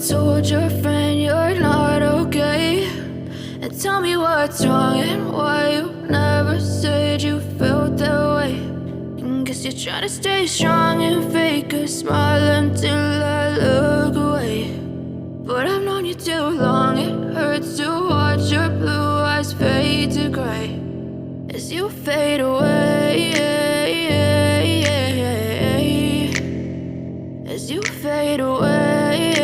told your friend you're not okay, and tell me what's wrong and why you never said you felt that way. And guess you're trying to stay strong and fake a smile until I look away. But I've known you too long, it hurts to watch your blue eyes fade to gray as you fade away, as you fade away.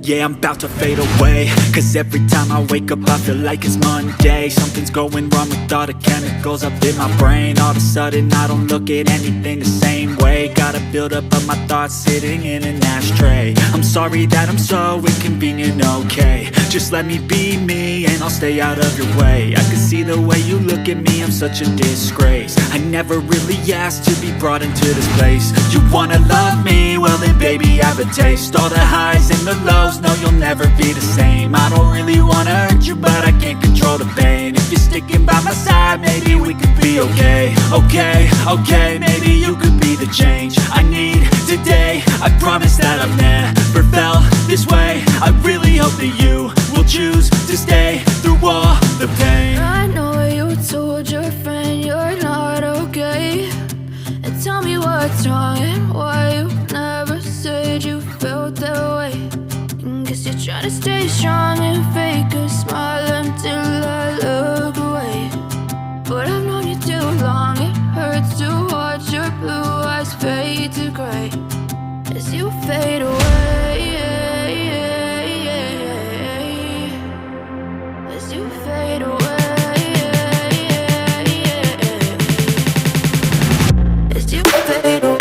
Yeah, I'm about to fade away, cause every time I wake up I feel like it's Monday. Something's going wrong with all the chemicals up in my brain. All of a sudden I don't look at anything the same way. Gotta build up of my thoughts sitting in an ashtray. I'm sorry that I'm so inconvenient, okay. Just let me be me and I'll stay out of your way. I can see the way you look at me, I'm such a disgrace. I never really asked to be brought into this place. You wanna love me? Well then baby I have a taste. All the highs and the lows, no you'll never be the same. I don't really wanna hurt you but I can't control the pain. If you're sticking by my side maybe we could be okay. Okay, maybe you could be the change I need today. I promise that I've never felt this way. I really hope that you will choose to stay through all the pain. I know you told your friend you're not okay, and tell me what's wrong and why you never said you felt that way. And guess you're trying to stay strong and fake a smile until I look away. But I've known you too long, it hurts to watch your blue eyes fade to gray as you fade away, as you fade away, as you fade away.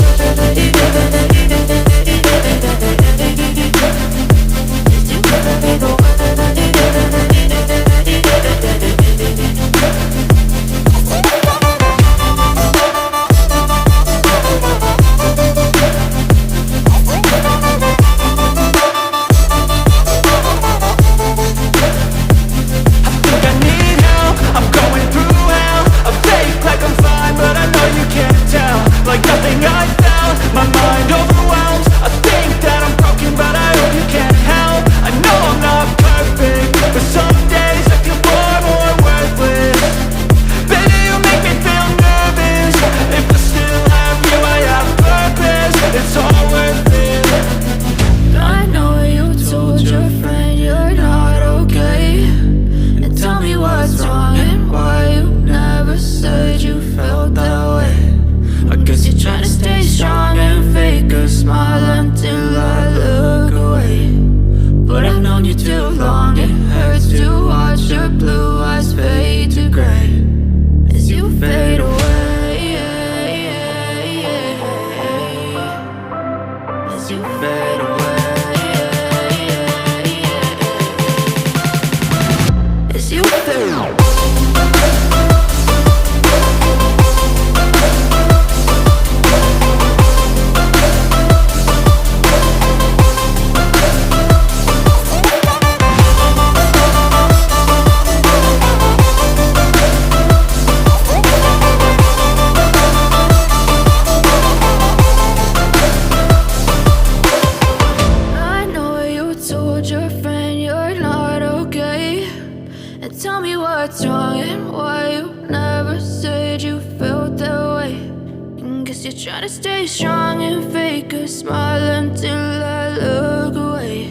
Try to stay strong and fake a smile until I look away.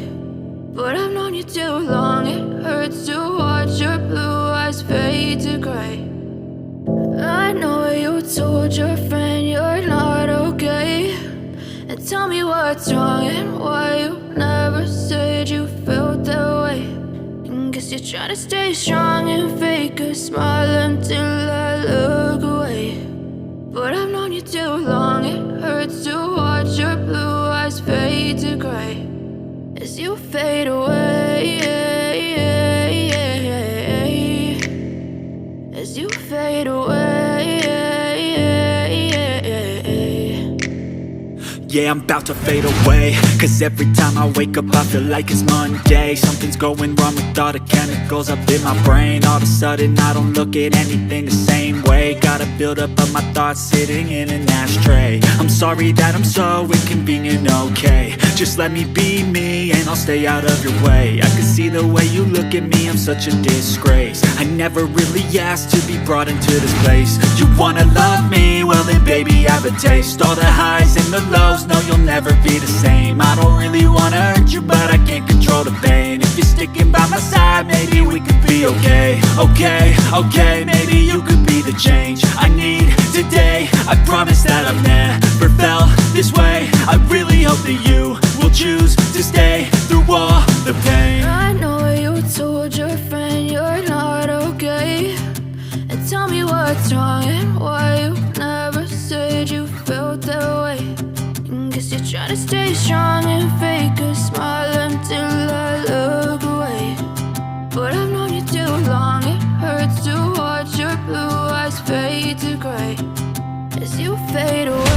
But I've known you too long, it hurts to watch your blue eyes fade to gray. I know you told your friend you're not okay, and tell me what's wrong and why you never said you felt that way. And guess you're trying to stay strong and fake a smile until I look away. But I've known you too long, it hurts to watch your blue eyes fade to gray as you fade away, as you fade away. Yeah, I'm about to fade away, cause every time I wake up I feel like it's Monday. Something's going wrong with all the chemicals up in my brain. All of a sudden I don't look at anything the same way. Got a buildup of my thoughts sitting in an ashtray. I'm sorry that I'm so inconvenient, okay. Just let me be me and I'll stay out of your way. I can see the way you look at me, I'm such a disgrace. I never really asked to be brought into this place. You wanna love me? Well then baby I have a taste. All the highs and the lows, no you'll never be the same. I don't really wanna hurt you but I can't control the pain. If you're sticking by my side, maybe we could be okay. Okay, maybe you could be the change I need today. I promise that I've never felt this way. I really hope that you will choose to stay through all the pain. I know you told your friend you're not okay, and tell me what's wrong and why you never said you felt that way. Guess you're trying to stay strong and fake a smile until I look away. But I've known you too long, it hurts to watch your blue eyes fade to gray as you fade away.